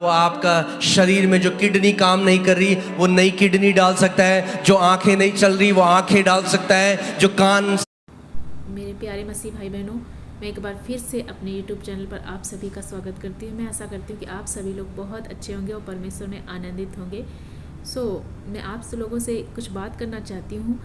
वो आपका शरीर में जो किडनी काम नहीं कर रही वो नई किडनी डाल सकता है, जो आंखें नहीं चल रही वो आंखें डाल सकता है, जो कान। मेरे प्यारे मसीह भाई बहनों, मैं एक बार फिर से अपने YouTube चैनल पर आप सभी का स्वागत करती हूँ। मैं आशा करती हूँ कि आप सभी लोग बहुत अच्छे होंगे और परमेश्वर में आनंदित होंगे। मैं आप लोगों से कुछ बात करना चाहती हूँ।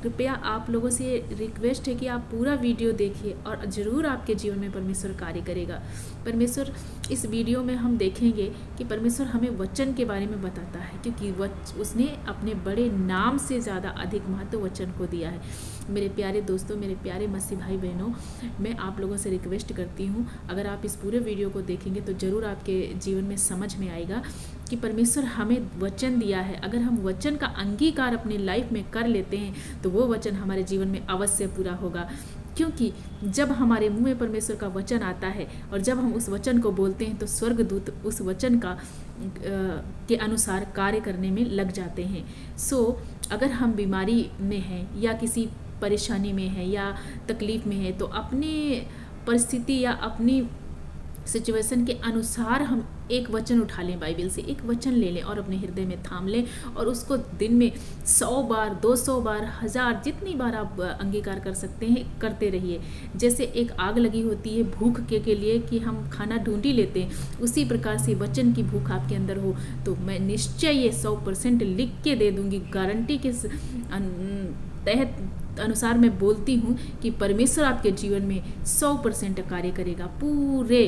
कृपया आप लोगों से रिक्वेस्ट है कि आप पूरा वीडियो देखिए और ज़रूर आपके जीवन में परमेश्वर कार्य करेगा। परमेश्वर इस वीडियो में हम देखेंगे कि परमेश्वर हमें वचन के बारे में बताता है, क्योंकि उसने अपने बड़े नाम से ज़्यादा अधिक महत्व वचन को दिया है। मेरे प्यारे दोस्तों, मेरे प्यारे मसीह भाई बहनों, मैं आप लोगों से रिक्वेस्ट करती हूँ, अगर आप इस पूरे वीडियो को देखेंगे तो ज़रूर आपके जीवन में समझ में आएगा कि परमेश्वर हमें वचन दिया है। अगर हम वचन का अंगीकार अपनी लाइफ में कर लेते हैं तो वो वचन हमारे जीवन में अवश्य पूरा होगा, क्योंकि जब हमारे मुंह में परमेश्वर का वचन आता है और जब हम उस वचन को बोलते हैं तो स्वर्गदूत उस वचन के अनुसार कार्य करने में लग जाते हैं। अगर हम बीमारी में हैं या किसी परेशानी में है या तकलीफ़ में है तो अपनी परिस्थिति या अपनी सिचुएशन के अनुसार हम एक वचन उठा लें, बाइबल से एक वचन ले लें और अपने हृदय में थाम लें और उसको दिन में 100 बार, 200 बार, 1000, जितनी बार आप अंगीकार कर सकते हैं करते रहिए। जैसे एक आग लगी होती है भूख के लिए कि हम खाना ढूंढ ही लेते हैं, उसी प्रकार से वचन की भूख आपके अंदर हो तो मैं निश्चय ये 100% लिख के दे दूंगी, गारंटी के तहत अनुसार मैं बोलती हूँ कि परमेश्वर आपके जीवन में 100% कार्य करेगा, पूरे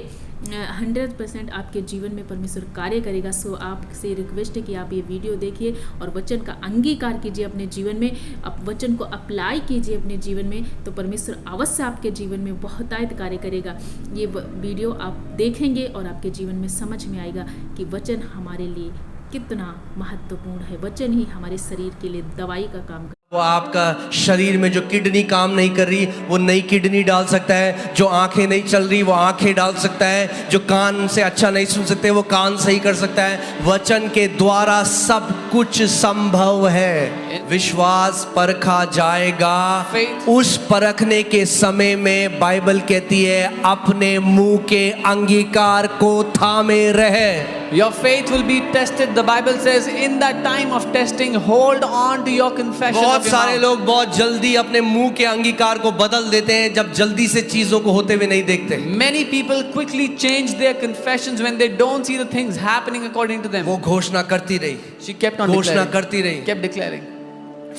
100% आपके जीवन में परमेश्वर कार्य करेगा। आपसे रिक्वेस्ट है कि आप ये वीडियो देखिए और वचन का अंगीकार कीजिए अपने जीवन में, आप वचन को अप्लाई कीजिए अपने जीवन में, तो परमेश्वर अवश्य आपके जीवन में बहुतायत कार्य करेगा। ये वीडियो आप देखेंगे और आपके जीवन में समझ में आएगा कि वचन हमारे लिए कितना महत्वपूर्ण है। वचन ही हमारे शरीर के लिए दवाई का काम वो आपका शरीर में जो किडनी काम नहीं कर रही वो नई किडनी डाल सकता है, जो आंखें नहीं चल रही वो आंखें डाल सकता है, जो कान से अच्छा नहीं सुन सकते वो कान सही कर सकता है। वचन के द्वारा सब कुछ संभव है। विश्वास परखा जाएगा। उस परखने के समय में बाइबल कहती है अपने मुंह के अंगीकार को थामे रहे। Your faith will be tested. The Bible says in that time of testing, hold on to your confession. बहुत सारे लोग बहुत जल्दी अपने मुंह के अंगीकार को बदल देते हैं जब जल्दी से चीजों को होते हुए नहीं देखते। Many people quickly change their confessions when they don't see the things happening according to them. वो घोषणा करती रही, She kept on घोषणा declaring. करती रही, Kept declaring.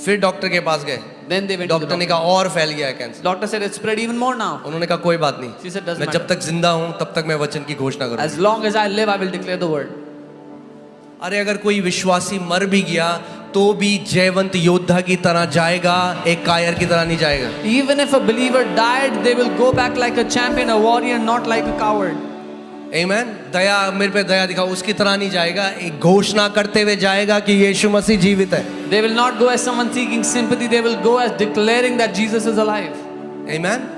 फिर डॉक्टर के पास गए। Then they went to the doctor ने कहा और फैल गया है cancer. Doctor said it's spread even more now. उन्होंने कहा कोई बात नहीं, She said doesn't मैं जब matter. तक जिंदा हूं तब तक मैं वचन की घोषणा करूंगा। As long as I live, I will declare the word. अरे अगर कोई विश्वासी मर भी गया तो भी जयवंत योद्धा की तरह जाएगा, एक कायर की तरह नहीं जाएगा। Even if a believer died, they will go back like a champion, a warrior, not like a coward. आमेन। दया, मेरे पे दया दिखाओ, उसकी तरह नहीं जाएगा, एक घोषणा करते हुए जाएगा कि यीशु मसीह जीवित है। They will not go as someone seeking sympathy, they will go as declaring that Jesus is alive. आमेन।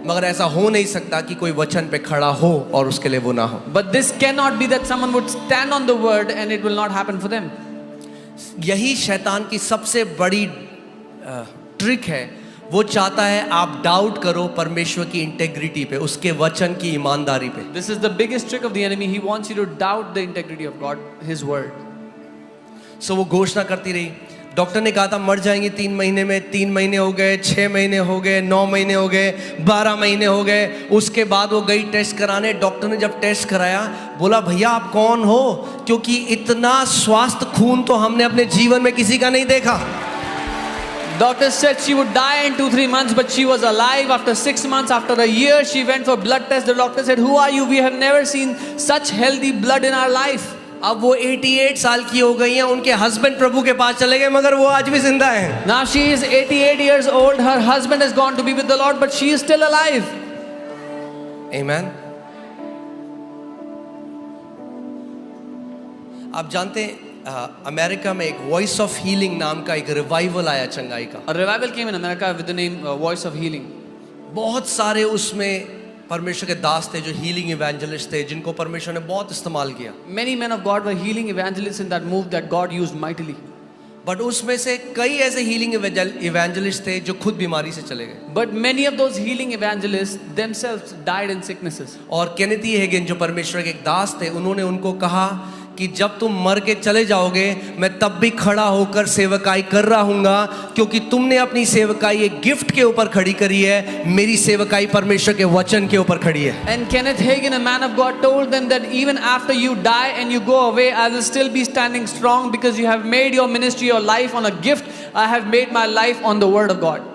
मगर ऐसा हो नहीं सकता कि कोई वचन पे खड़ा हो और उसके लिए वो ना हो। But this cannot be that someone would stand on the word and it will not happen for them. यही शैतान की सबसे बड़ी ट्रिक है। वो चाहता है आप डाउट करो परमेश्वर की इंटेग्रिटी पे, उसके वचन की ईमानदारी पे। This is the biggest trick of the enemy. He wants you to doubt the integrity of God, His word. वो घोषणा करती रही। डॉक्टर ने कहा था मर जाएंगे 3 महीने में, 3 महीने हो गए, 6 महीने हो गए, 9 महीने हो गए, 12 महीने हो गए। उसके बाद वो गई टेस्ट कराने। डॉक्टर ने जब टेस्ट कराया बोला भैया आप कौन हो, क्योंकि इतना स्वास्थ्य खून तो हमने अपने जीवन में किसी का नहीं देखा। Doctor said she would die in 2-3 months, but she was alive after 6 months. After a year, she went for blood test. The doctor said, "Who are you? We have never seen such healthy blood in our life." अब वो 88 साल की हो गई हैं, उनके husband प्रभु के पास चले गए मगर वो आज भी जिंदा हैं। Now she is 88 years old. Her husband has gone to be with the Lord, but she is still alive. Amen. आप जानते हैं अमेरिका में एक वॉइस ऑफ हीलिंग नाम का एक रिवाइवल आया चंगाई का। A revival came in America with the name Voice of Healing. बहुत सारे उसमें परमेश्वर के दास थे जो हीलिंग इवेंजलिस्ट थे, जिनको परमेश्वर ने बहुत इस्तेमाल किया। Many men of God were healing evangelists in that move that God used mightily. But उसमें से कई ऐसे हीलिंग इवेंजलिस्ट थे जो खुद बीमारी से चले गए. But many of those healing evangelists themselves died in sicknesses. और केनेथ ई हेगिन जो परमेश्वर के एक दास थे, उन्होंने उनको कहा कि जब तुम मर के चले जाओगे मैं तब भी खड़ा होकर सेवकाई कर रहा हूँगा, क्योंकि तुमने अपनी सेवकाई एक गिफ्ट के ऊपर खड़ी करी है, मेरी सेवकाई परमेश्वर के वचन के ऊपर खड़ी है. And Kenneth Hagin, a man of God, told them that even after you die and you go away, I will still be standing strong because you have made your ministry, your life on a gift. I have made my life on the word of God.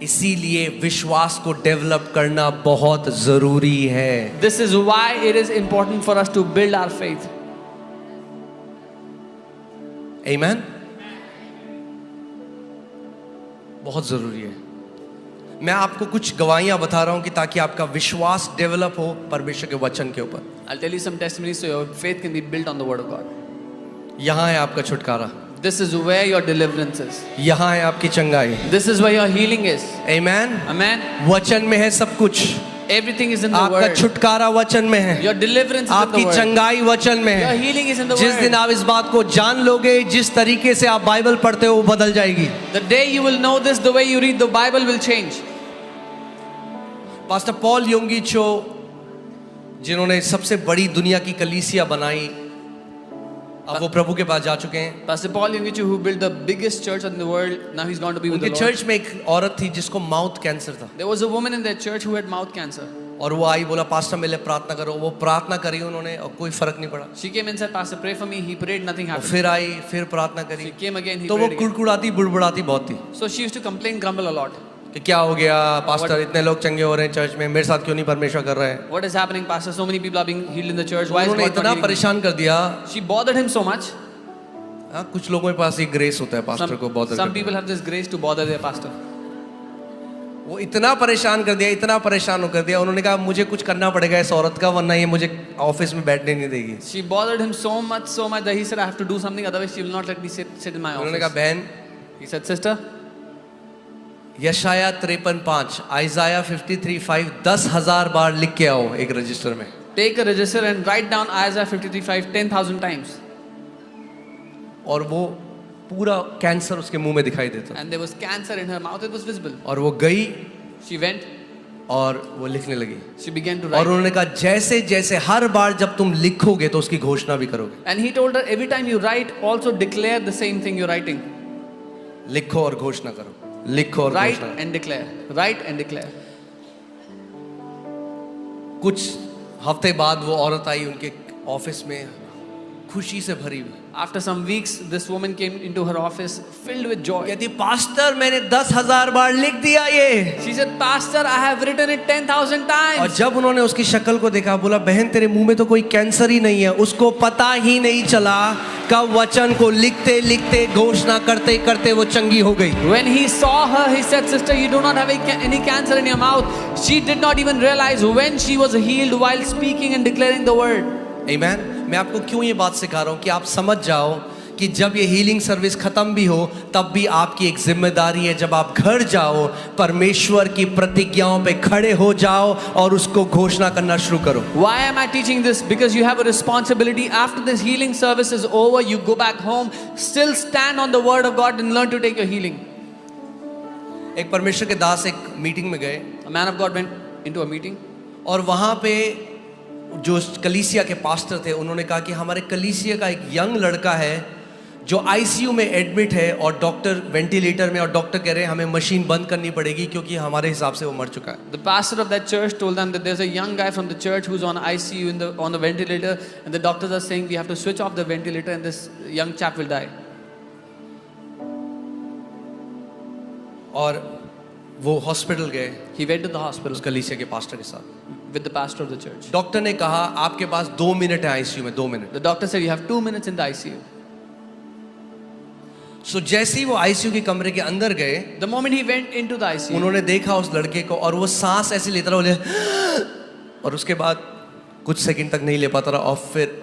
इसीलिए विश्वास को develop करना बहुत जरूरी है. This is why it is important for us to build our faith. Amen. बहुत जरूरी है. मैं आपको कुछ गवाहियां बता रहा हूं कि ताकि आपका विश्वास डेवलप हो परमेश्वर के वचन के ऊपर. I'll tell you some testimonies so your faith can be built on the word of God. यहां है आपका छुटकारा. This is where your deliverance is. यहां है आपकी चंगाई. This is where your healing is. Amen. Amen. वचन में है सब कुछ. Everything is in the आपका word. छुटकारा वचन में है. Your deliverance is in the आपकी word. चंगाई वचन में Your है. healing is in the जिस word. दिन आप इस बात को जान लोगे, जिस तरीके से आप बाइबल पढ़ते हो वो बदल जाएगी. The day you will know this, the way you read the Bible will change. Pastor Paul Yonggi Cho, जिन्होंने सबसे बड़ी दुनिया की कलीसिया बनाई, अब वो प्रभु के पास जा चुके हैं. Pastor Paul Yungichu, who built the biggest church in the world, now he's gone to be with उनके the Lord. चर्च में एक औरत थी जिसको माउथ कैंसर था, There was a woman in their church who had mouth cancer. और वो आई, बोला पास्टर मेरे लिए प्रार्थना करो. वो प्रार्थना करी उन्होंने और कोई फर्क नहीं पड़ा. She came and said, Pastor, pray for me. He prayed, nothing और happened. फिर आई, फिर प्रार्थना करी. She came again, he तो वो prayed again. कुड़कुड़ाती बुड़बुड़ाती बहुत थी So she used to complain, grumble a lot. कि क्या हो गया पास्टर, इतने लोग चंगे हो रहे हैं चर्च में, मेरे साथ क्यों नहीं परमेश्वर कर रहे हैं. What is happening, Pastor? So many people are being healed in the church. Why is उन्होंने God not इतना healing me? परेशान कर दिया. She bothered him so much. हाँ, कुछ लोगों के पास ये ग्रेस होता है पास्टर को बहुत. Some people have this grace to bother their pastor. वो इतना परेशान कर दिया, इतना परेशान कर दिया. उन्होंने कहा मुझे कुछ करना पड़ेगा इस औरत का, वरना ये मुझे ऑफिस में बैठने नहीं देगी. She bothered him so much that he said, I have to do something, otherwise she will not let me sit in my उन्होंने कहा office. बहन, He said, Sister, यशाया 53:5, आइजाया 53:5 10,000 बार लिख के आओ एक रजिस्टर में. take a register and write down Isaiah 53:5 10,000 times. और वो पूरा कैंसर उसके मुंह में दिखाई देता. And there was cancer in her mouth, it was visible. और वो गई She went, और वो लिखने लगी. she began to और write. उन्होंने कहा जैसे जैसे हर बार जब तुम लिखोगे तो उसकी घोषणा भी करोगे. And he told her, every time you write, also declare the same thing you're writing. लिखो और घोषणा करो, लिखो और Write घोषणा. and declare. Write and declare. कुछ हफ्ते बाद वो औरत आई उनके ऑफिस में खुशी से भरी हुई. After some weeks, this woman came into her office filled with joy. कहती पास्टर मैंने 10,000 बार लिख दिया ये. She said, Pastor, I have written it 10,000 और times. जब उन्होंने उसकी शक्ल को देखा, बोला बहन तेरे मुंह में तो कोई कैंसर ही नहीं है. उसको पता ही नहीं चला कब वचन को लिखते लिखते घोषणा करते करते वो चंगी हो गई. When he saw her, he said, Sister, you do not have any cancer in your mouth. She did not even realize when she was healed while speaking and declaring the word. Amen. मैं आपको क्यों ये बात सिखा रहा हूँ कि आप समझ जाओ कि जब ये हीलिंग सर्विस खत्म भी हो तब भी आपकी एक जिम्मेदारी है. जब आप घर जाओ परमेश्वर की प्रतिज्ञाओं पे खड़े हो जाओ और उसको घोषणा करना शुरू करो. Why am I teaching this? Because you have a responsibility. After this healing service is over, you go back home, still stand on the word of God and learn to take your healing. एक परमेश्वर के दास एक meeting में गए A man of God went into a meeting. और वहाँ पे जो कलीसिया के पास्टर थे उन्होंने कहा कि हमारे कलीसिया का एक यंग लड़का है जो आईसीयू में एडमिट है और डॉक्टर वेंटिलेटर में, और डॉक्टर कह रहे हैं हमें मशीन बंद करनी पड़ेगी क्योंकि हमारे हिसाब से वो मर चुका है. The pastor of that church told them that there's a young guy from the church who's on ICU on the ventilator, and the doctors are saying we have to switch off the ventilator and this young chap will die. और वो hospital गए He went to the hospital उस कलीसिया के pastor के साथ. with the pastor of the church. Doctor ने कहा आपके पास 2 मिनट है आईसीयू में, 2 minute. The doctor said you have 2 minutes in the ICU. सो जैसे ही वो आईसीयू के कमरे के अंदर गए, The moment he went into the ICU, उन्होंने देखा उस लड़के को और वो सांस ऐसे लेता रहा, बोले और उसके बाद कुछ सेकंड तक नहीं ले पाता रहा और फिर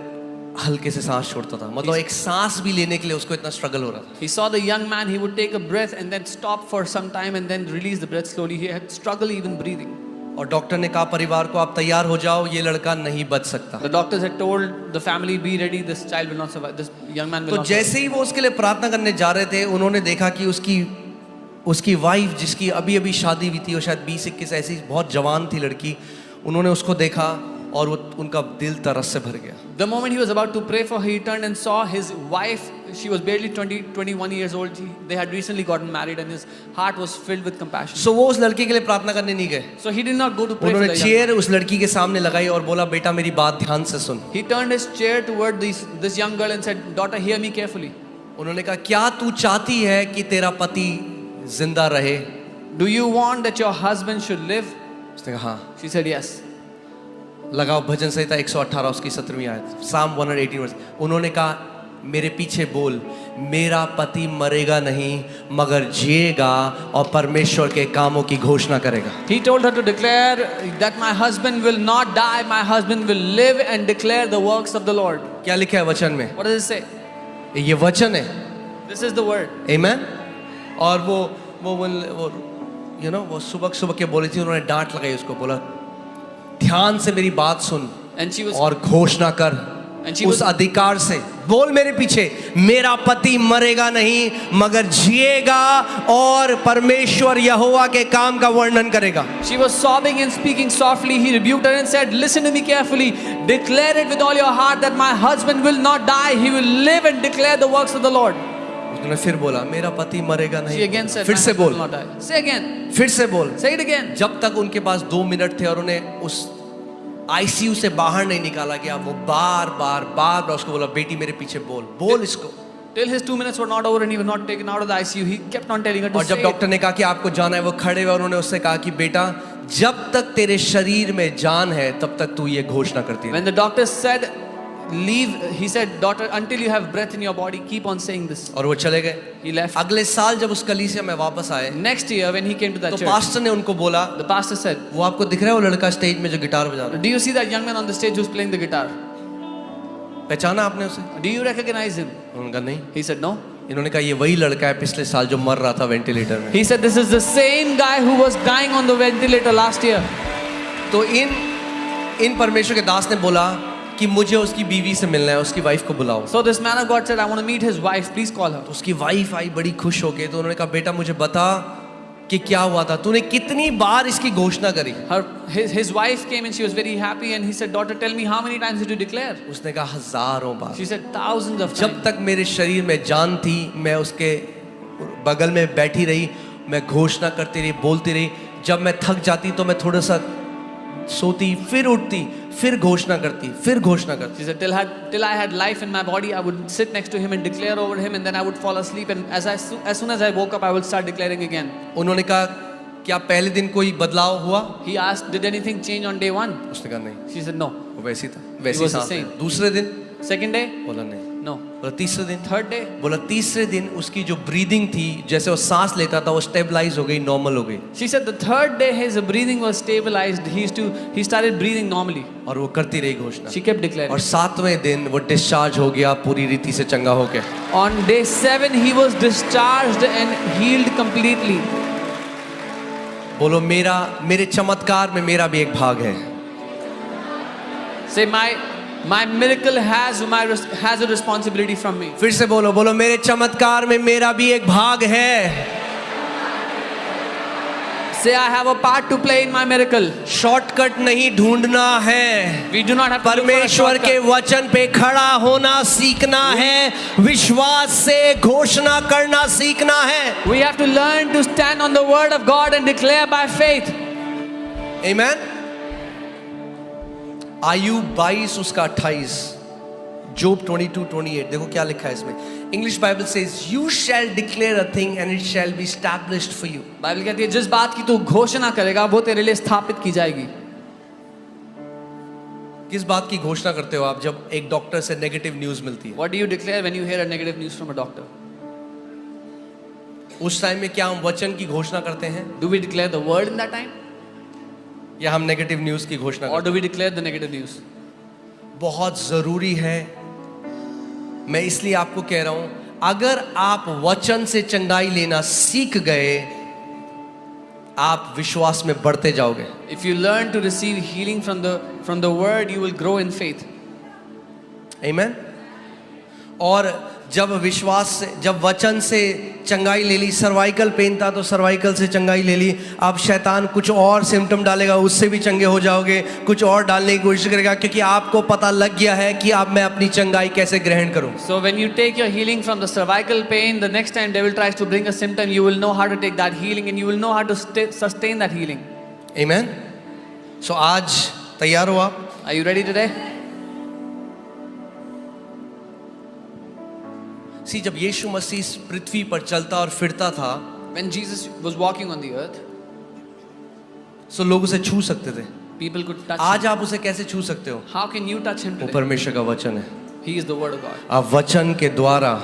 हल्के से सांस छोड़ता था. मतलब एक सांस भी लेने के लिए उसको इतना स्ट्रगल हो रहा था. he saw the young man, he would take a breath and then stop for some time and then release the breath slowly. He had struggle even breathing. और डॉक्टर ने कहा परिवार को आप तैयार हो जाओ, ये लड़का नहीं बच सकता। The doctors had told the family, be ready, this child will not survive, this young man will तो not survive. जैसे ही वो उसके लिए प्रार्थना करने जा रहे थे, उन्होंने देखा कि उसकी वाइफ जिसकी अभी अभी शादी हुई थी, वो शायद 20-21 ऐसी बहुत जवान थी लड़की, उन्होंने उसको देखा और वो उनका दिल तरस से भर गया। The moment he was about to pray for her, he turned and saw his wife. She was barely 21 years old. They had recently gotten married, and his heart was filled with compassion. सो वो उस लड़की के लिए प्रार्थना करने नहीं गए। So he did not go to pray for उन्होंने the young. चेयर उस लड़की के सामने लगाई और बोला बेटा मेरी बात ध्यान से सुन। He turned his chair toward this young girl and said, "Daughter, hear me carefully. उन्होंने कहा क्या तू चाहती है कि तेरा पति जिंदा रहे? Do you want that your husband should live?" उसने कहा हाँ। She said, "Yes." लगाओ भजन संहिता 118 उसकी 17वीं आयत, Psalm 118 वर्स। उन्होंने कहा मेरे पीछे बोल, मेरा पति मरेगा नहीं मगर जिएगा और परमेश्वर के कामों की घोषणा करेगा। He told her to declare that my husband will not die, my husband will live and declare the works of the Lord. क्या लिखा है वचन में? What does it say? ये वचन है। This is the word. आमेन। और वो यू नो वो सुबह के बोली थी, उन्होंने डांट लगाई उसको, बोला ध्यान से मेरी बात सुन And she was और घोषणा कर And she उस was- अधिकार से बोल मेरे पीछे, मेरा पति मरेगा नहीं मगर जिएगा और परमेश्वर यहोवा के काम का वर्णन करेगा। She was sobbing and speaking softly. He rebuked her and said, "Listen to me carefully. Declare it with all your heart that my husband will not die. He will live and declare the works of the Lord." उसने फिर बोला मेरा पति मरेगा She नहीं। again said, फिर "My से husband बोल, will not die." Say again. फिर से बोल। Say it again. जब तक उनके पास 2 मिनट थे और उन्हें उस आईसीयू से बाहर नहीं निकाला गया, वो बार बार उसको बोला बेटी मेरे पीछे बोल इसको। Till his 2 minutes were not over and he was not taken out of the ICU, he kept on telling her to और say जब डॉक्टर ने कहा कि आपको जाना है, वो खड़े हुए और उन्होंने उससे कहा कि बेटा जब तक तेरे शरीर में जान है तब तक तू ये घोषणा करती it. है। When the doctor said, "Leave," he said, "Daughter, until you have breath in your body, keep on saying this." और वो चले गए। He left. अगले साल जब उस कलीसिया में वापस आए Next year, when he came to that तो church, पास्टर ने उनको बोला, the pastor said, वो आपको दिख रहा है वो लड़का स्टेज में जो गिटार बजा रहा है, "Do you see that young man on the stage who's playing the guitar? पहचाना आपने उसे? Do you recognize him?" उन्होंने कहा नहीं। He said, "No." इन्होंने कहा ये वही लड़का है पिछले साल जो मर रहा था वेंटिलेटर में। He said, "This is the same guy who was dying on the ventilator last year." तो इन परमेश्वर के दास ने बोला कि मुझे उसकी बीवी से मिलना है, उसकी वाइफ को बुलाओ। So this man of God said, "I want to meet his wife. Please call her." तो उसकी वाइफ आई बड़ी खुश होके, तो उन्होंने कहा बेटा मुझे बता कि क्या हुआ था, तूने कितनी बार इसकी घोषणा करी? His wife came and she was very happy and he said, "Daughter, tell me how many times did you declare?" उसने कहा हजारों बार। She said, "Thousands of जब times." तक मेरे शरीर में जान थी मैं उसके बगल में बैठी रही, मैं घोषणा करती रही, बोलती रही। जब मैं थक जाती तो मैं थोड़ा सा सोती, फिर उठती, फिर घोषणा करती, फिर घोषणा करती। She said, till I had life in my body, I would sit next to him and declare over him, and then I would fall asleep. And as soon as I woke up, I would start declaring again. उन्होंने कहा क्या पहले दिन कोई बदलाव हुआ? He asked, "Did anything change on day 1?" उसने कहा नहीं, She said, "No." वो वैसी था, वैसी was the सांस है। same. दूसरे दिन Second day? बोला नहीं, No. बोला तीसरे दिन, Third day? बोला तीसरे दिन उसकी जो ब्रीदिंग थी, जैसे वो सांस लेता था, वो स्टेबलाइज हो गई, नॉर्मल हो गई, She said the third day his breathing was stabilized. He started breathing normally. और वो करती रही घोषणा। She kept declaring. और 7वें दिन वो डिस्चार्ज हो गया पूरी रीति से चंगा होके। On day 7, he was discharged and healed completely. बोलो मेरे चमत्कार में मेरा भी एक भाग है। Say, my miracle has a responsibility from me. फिर से बोलो मेरे चमत्कार में मेरा भी एक भाग है। Say, I have a part to play in my miracle. Shortcut नहीं ढूंढना है, We do not have to look for a परमेश्वर के shortcut. वचन पे खड़ा होना सीखना है, विश्वास से घोषणा करना सीखना है। We have to learn to stand on the word of God and declare by faith. आमीन। आयुब 22 उसका 28, जोब 22:28, देखो क्या लिखा है इसमें। English Bible says you shall declare a thing and it shall be established for you. Bible कहती है जिस बात की तू घोषणा करेगा वो तेरे लिए स्थापित की जाएगी। किस बात की घोषणा करते हो आप जब एक डॉक्टर से नेगेटिव न्यूज मिलती है? What do you declare when you hear a negative news from a doctor? उस टाइम में क्या हम वचन की घोषणा करते हैं Do we declare the word in that time? या हम नेगेटिव न्यूज की घोषणा Or करते do we declare the negative news? हैं? बहुत जरूरी है। मैं इसलिए आपको कह रहा हूं, अगर आप वचन से चंगाई लेना सीख गए आप विश्वास में बढ़ते जाओगे। If you learn to receive healing from the word, you will grow in faith. आमीन। और जब विश्वास से, जब वचन से चंगाई ले ली, सर्वाइकल पेन था तो सर्वाइकल से चंगाई ले ली, अब शैतान कुछ और सिम्टम डालेगा, उससे भी चंगे हो जाओगे, कुछ और डालने की कोशिश करेगा, क्योंकि आपको पता लग गया है कि अब मैं अपनी चंगाई कैसे ग्रहण करूं। So when you take your healing from the cervical pain, the next time devil tries to bring a symptom, you will know how to take that healing and you will know how to sustain that healing. आमीन। सो आज तैयार हो आप? Are you ready today? सी जब यीशु मसीह इस पृथ्वी पर चलता और फिरता था, When Jesus was walking on the earth, सो लोग उसे छू सकते थे। people could touch आज him. आप उसे कैसे छू सकते हो? How can you touch him वो today? परमेश्वर का वचन है। He is the word of God. आप वचन के द्वारा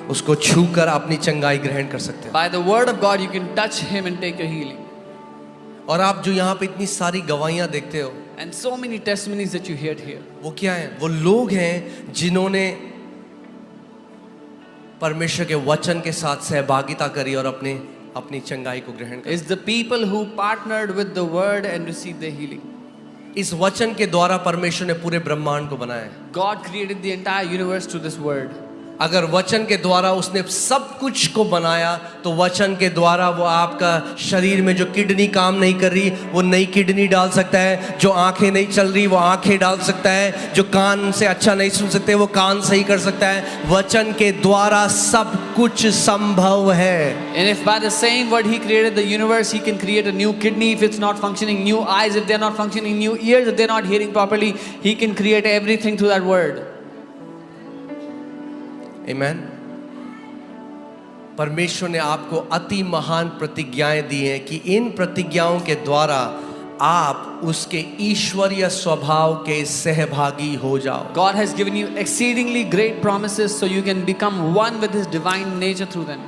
उसको छूकर अपनी चंगाई ग्रहण कर सकते हो। By the word of God, you can touch him and take your healing. और आप जो यहाँ पे इतनी सारी गवाहियां देखते हो, And so many testimonies that you heard here. वो क्या है? वो लोग हैं जिन्होंने परमेश्वर के वचन के साथ सहभागिता करी और अपनी चंगाई को ग्रहण करी। It's the people who partnered with the word and received their healing. इस वचन के द्वारा परमेश्वर ने पूरे ब्रह्मांड को बनाया है। God created the entire universe through this word. अगर वचन के द्वारा उसने सब कुछ को बनाया, तो वचन के द्वारा वो आपका शरीर में जो किडनी काम नहीं कर रही वो नई किडनी डाल सकता है, जो आंखें नहीं चल रही वो आंखें डाल सकता है, जो कान से अच्छा नहीं सुन सकते वो कान सही कर सकता है। वचन के द्वारा सब कुछ संभव है। And if by the same word he created the universe, he can create a new kidney if it's not functioning, new eyes if they're not functioning, new ears if they're not hearing properly, he can create everything through that word. आमीन। परमेश्वर ने आपको अति महान प्रतिज्ञाएं दी हैं कि इन प्रतिज्ञाओं के द्वारा आप उसके ईश्वरीय स्वभाव के सहभागी हो जाओ। God has given you exceedingly great promises so you can become one with his divine nature through them.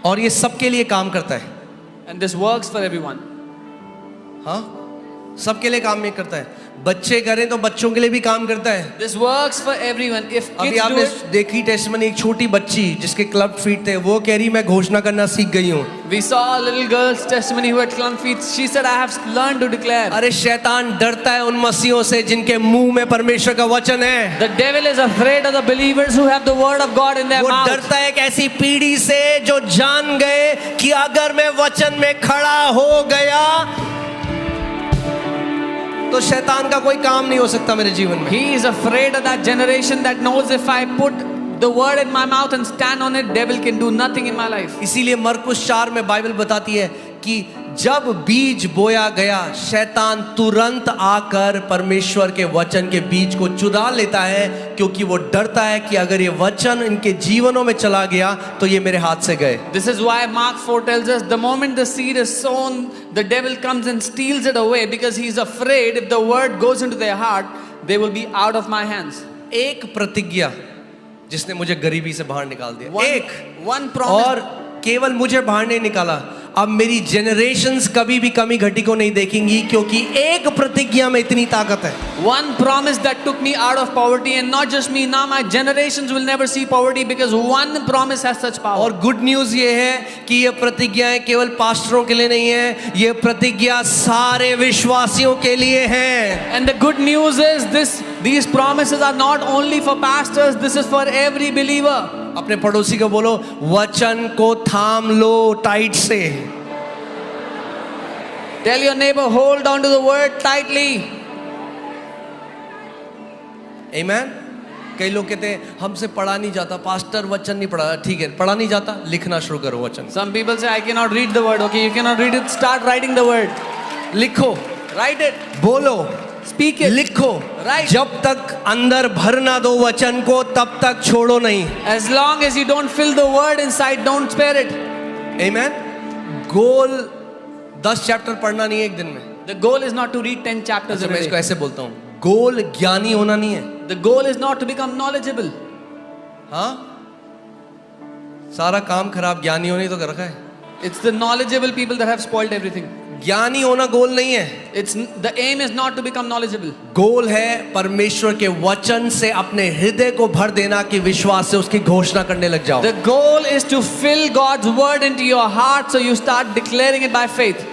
और ये सबके लिए काम करता है। And this works for everyone. हाँ, सबके लिए काम नहीं करता है। बच्चे करें तो बच्चों के लिए भी काम करता है। This works for everyone. If अभी kids do आपने it, देखी टेस्टमनी, एक छोटी बच्ची जिसके क्लब फीट थे, वो कह रही मैं घोषणा करना सीख गई हूँ। we saw a little girl's testimony who had clump feet. She said, I have learned to declare. अरे शैतान डरता है उन मसीहों से जिनके मुंह में परमेश्वर का वचन है। The devil is afraid of the believers who have the word of God in their वो mouth. डरता है एक ऐसी पीढ़ी से जो जान गए कि अगर मैं वचन में खड़ा हो गया तो शैतान का कोई काम नहीं हो सकता मेरे जीवन में। He is afraid of that generation that knows if I put the word in my mouth and stand on it, devil can do nothing in my life. इसीलिए मरकुस 4 में बाइबल बताती है कि जब बीज बोया गया, शैतान तुरंत आकर परमेश्वर के वचन के बीज को चुरा लेता है, क्योंकि वो डरता है कि अगर ये वचन इनके जीवनों में चला गया तो ये मेरे हाथ से गए। This is why Mark 4 tells us the moment the seed is sown, the devil comes and steals it away because he is afraid if the word goes into their heart, they will be out of my hands. एक प्रतिज्ञा जिसने मुझे गरीबी से बाहर निकाल दिया, One promise. और केवल मुझे बाहर नहीं निकाला, अब मेरी जनरेशंस कभी भी कमी घटी को नहीं देखेंगी, क्योंकि एक प्रतिज्ञा में इतनी ताकत है। One promise that took me out of poverty, and not just me, now my generations will never see poverty because one promise has such power. और गुड न्यूज ये है कि ये प्रतिज्ञाएं केवल पास्टरों के लिए नहीं है, ये प्रतिज्ञा सारे विश्वासियों के लिए है। And the good news is these promises are not only for pastors, this is for every believer. अपने पड़ोसी को बोलो, वचन को थाम लो टाइट से। Tell your neighbor, hold on to the word tightly. आमीन। कई लोग कहते हैं हमसे पढ़ा नहीं जाता, पास्टर वचन नहीं पढ़ा। ठीक है, पढ़ा नहीं जाता, लिखना शुरू करो वचन। Some people say I cannot read the word. Okay, you cannot read it, start writing the word. लिखो, Write it, बोलो, speak it. लिखो। Right. जब तक अंदर भर ना दो वचन को, तब तक छोड़ो नहीं। As long as you don't fill the word inside, don't spare it. आमीन। गोल 10 चैप्टर पढ़ना नहीं है एक दिन में। The goal is not to read 10 chapters अच्छा, a मैं इसको day. ऐसे बोलता हूँ, गोल ज्ञानी होना नहीं है। The goal is not to become knowledgeable. हाँ, सारा काम खराब ज्ञानियों ने तो कर रखा है। It's the knowledgeable people that have spoiled everything. ज्ञानी होना गोल नहीं है। The aim is not to become knowledgeable. गोल है परमेश्वर के वचन से अपने हृदय को भर देना, कि विश्वास से उसकी घोषणा करने लग जाओ। The goal is to fill God's word into your heart so you start declaring it by faith.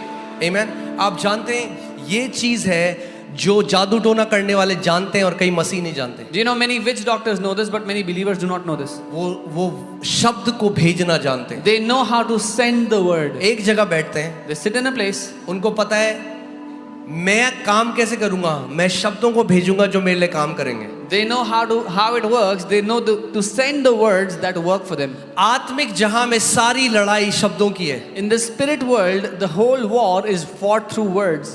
आमेन। आप जानते हैं ये चीज है जो जादू टोना करने वाले जानते हैं और कई मसीह नहीं जानते। Do you know many witch doctors know this, but many believers do not know this. वो शब्द को भेजना जानते हैं। They know how to send the word. एक जगह बैठते हैं, They sit in a place. उनको पता है मैं काम कैसे करूंगा, मैं शब्दों को भेजूंगा जो मेरे लिए काम करेंगे। They know how it works. They know to send the words that work for them. आत्मिक जहां में सारी लड़ाई शब्दों की है। In the spirit world, the whole war is fought through words.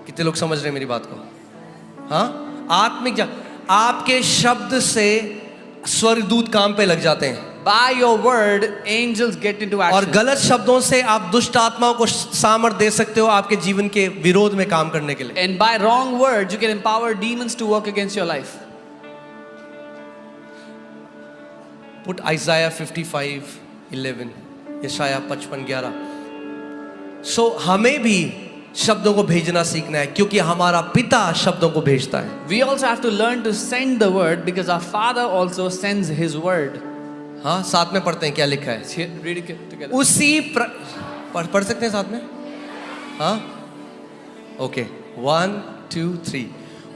कितने लोग समझ रहे हैं मेरी बात को? हाँ, आत्मिक जहां आपके शब्द से स्वर्गदूत काम पे लग जाते हैं। By your word, angels get into और action. गलत शब्दों से आप दुष्ट आत्माओं को सामर्थ्य दे सकते हो आपके जीवन के विरोध में काम करने के लिए। And by wrong words, you can empower demons to work against your life. Put Isaiah 55:11, यशाया 55:11। So हमें भी शब्दों को भेजना सीखना है क्योंकि हमारा पिता शब्दों को भेजता है। We also have to learn to send the word because our Father also sends His word. हाँ, साथ में पढ़ते हैं क्या लिखा है। Here, read it together. पढ़ सकते हैं साथ में? हाँ, ओके, 1 2 3।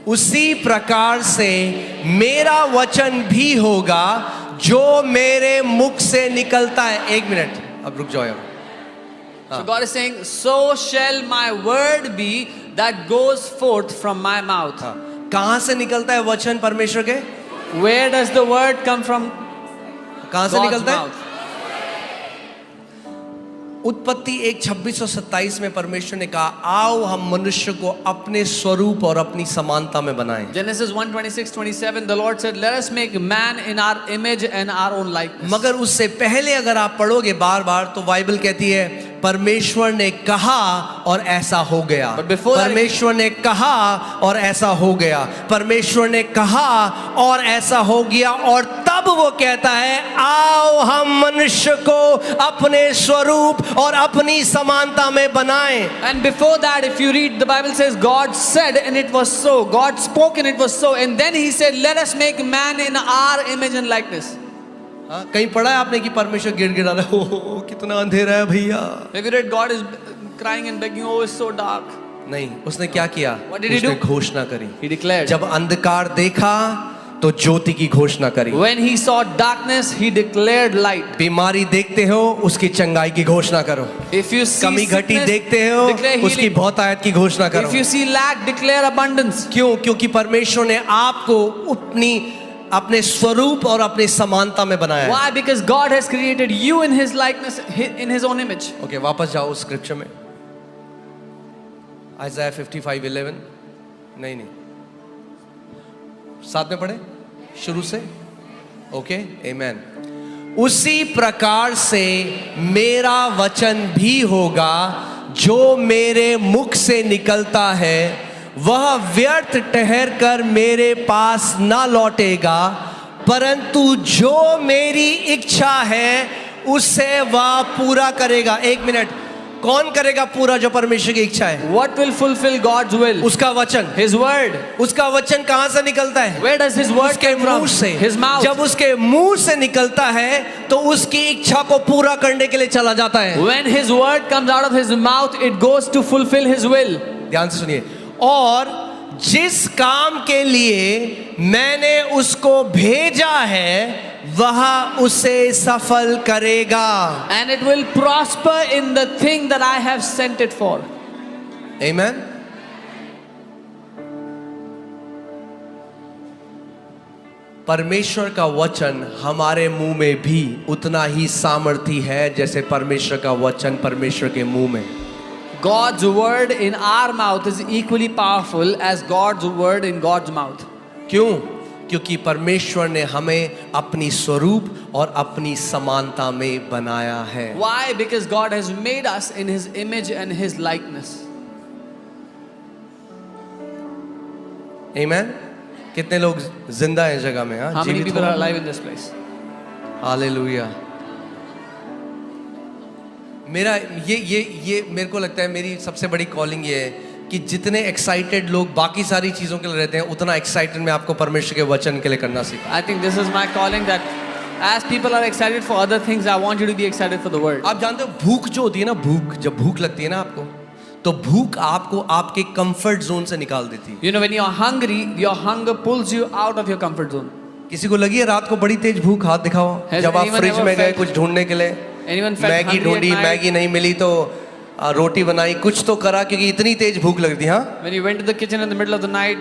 उसी प्रकार से मेरा वचन भी होगा जो मेरे मुख से निकलता है। एक मिनट, अब रुक जाओ। So God is saying, so shall my word be that goes forth from my mouth. कहाँ से निकलता है वचन परमेश्वर के? Where does the word come from? कहाँ से God's निकलता है? mouth. उत्पत्ति 1:26-27 में परमेश्वर ने कहा आओ हम मनुष्य को अपने स्वरूप और अपनी समानता में बनाएं। Genesis 1:26-27, the Lord said, let us make man in our image and our own likeness. मगर उससे पहले अगर आप पढ़ोगे बार बार तो बाइबल कहती है परमेश्वर ने कहा और ऐसा हो गया। But before that, परमेश्वर ने कहा और ऐसा हो गया। परमेश्वर ने कहा और ऐसा हो गया और तब वो कहता है आओ हम मनुष्य को अपने स्वरूप और अपनी समानता में बनाएं। And before that, if you read, the Bible says God said and it was so. God spoke and it was so. And then He said, let us make man in our image and likeness. हाँ, कहीं पढ़ा है आपने कि परमेश्वर गिड़गिड़ा रहा है, ओ कितना अंधेरा है भैया? Have you read God is crying and begging, oh it's so dark? नहीं, उसने क्या किया? What did he उसने do? घोषणा करी। He declared. जब अंधकार देखा तो ज्योति की घोषणा करी। When he saw darkness, he declared light. बीमारी देखते हो उसकी चंगाई की घोषणा करो। If you see कमी घटी sickness, देखते हो declare उसकी healing. बहुतायत की घोषणा करो। If you see lack, declare abundance. क्यों? क्योंकि परमेश्वर ने आपको अपने स्वरूप और अपनी समानता में बनाया है। Why? Because God has created you in His likeness, in His own image. Okay, वापस जाओ उस स्क्रिप्चर में। Isaiah 55:11 नहीं, साथ में पढ़े शुरू से। ओके, आमेन। उसी प्रकार से मेरा वचन भी होगा जो मेरे मुख से निकलता है वह व्यर्थ ठहर कर मेरे पास ना लौटेगा परंतु जो मेरी इच्छा है उससे वह पूरा करेगा। एक मिनट, कौन करेगा पूरा जो परमेश्वर की इच्छा है? What will fulfill God's will? उसका वचन। His word. उसका वचन कहां से निकलता है? Where does His word उसके come from? मुंह से। His mouth. जब उसके मुंह से निकलता है तो उसकी इच्छा को पूरा करने के लिए चला जाता है। When His word comes out of His mouth, it goes to fulfill His will. ध्यान से सुनिए। और जिस काम के लिए मैंने उसको भेजा है वह उसे सफल करेगा। And it will prosper in the thing that I have sent it for. Amen. परमेश्वर का वचन हमारे मुंह में भी उतना ही सामर्थी है जैसे परमेश्वर का वचन परमेश्वर के मुंह में। God's word in our mouth is equally powerful as God's word in God's mouth. क्यों? क्योंकि परमेश्वर ने हमें अपनी स्वरूप और अपनी समानता में बनाया है। Why? Because God has made us in His image and His likeness. Amen. कितने लोग जिंदा हैं जगह में? हाँ, How many जीवित people हो? are alive in this place? Hallelujah. मेरा ये मेरे को लगता है मेरी सबसे बड़ी कॉलिंग ये है कि जितने एक्साइटेड लोग बाकी सारी चीजों के लिए रहते हैं उतना एक्साइटेड मैं आपको परमेश्वर के वचन के लिए करना सीखा। I think this is my calling, that as people are excited for other things, I want you to be excited for the word. आप जानते हो भूख जो होती है ना, भूख जब भूख लगती है ना आपको तो भूख आपको आपके कंफर्ट जोन से निकाल देती है। You know, when you're hungry, your hunger pulls you out of your comfort zone. किसी को लगी है रात को बड़ी तेज भूख? हाथ दिखाओ। Has जब आप anyone फ्रिज ever में गए felt- कुछ ढूंढने के लिए, Anyone felt Maggi hungry at ढूंढी, night? मैगी नहीं मिली तो रोटी बनाई, कुछ तो करा क्योंकि इतनी तेज भूख लगती। हाँ, When you went to the kitchen in the middle of the night,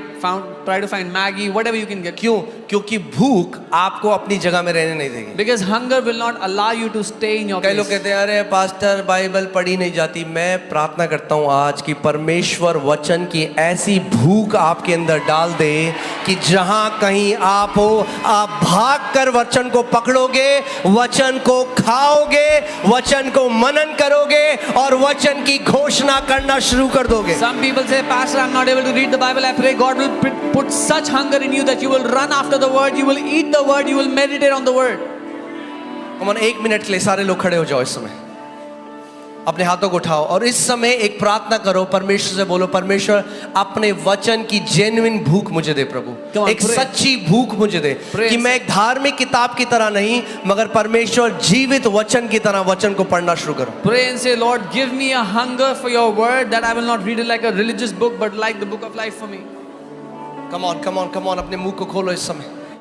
try to find Maggie, whatever you can get. क्यों? क्योंकि भूख आपको अपनी जगह में रहने नहीं देगी। Because hunger will not allow you to stay in your कई लोग place. कहते हैं अरे पास्टर बाइबल पढ़ी नहीं जाती। मैं प्रार्थना करता हूँ आज की परमेश्वर वचन की ऐसी भूख आपके अंदर डाल दे कि जहां कहीं आप हो, आप भाग कर वचन को पकड़ोगे, वचन को खाओगे, वचन को मनन करोगे और वचन की घोषणा करना शुरू कर दोगे। Some people say, Pastor, I'm not able to read the Bible. I pray God will put such hunger in you that you will run after the word, you will eat the word, you will meditate on the word. Come on, 1 minute के लिए सारे लोग खड़े हो जाओ। इस समय अपने हाथों को उठाओ और इस समय एक प्रार्थना करो, परमेश्वर से बोलो, परमेश्वर अपने वचन की जेन्युइन भूख मुझे दे प्रभु। Come on, एक pray. सच्ची भूख मुझे दे Pray. कि मैं एक धार्मिक किताब की तरह नहीं, मगर परमेश्वर जीवित वचन की तरह वचन को पढ़ना शुरू करो। Pray and say, Lord, give me a hunger for your word that I will not read it like a religious book, but like the book of life for me. Come on, come on, come on, अपने मुंह को खोलो इस समय।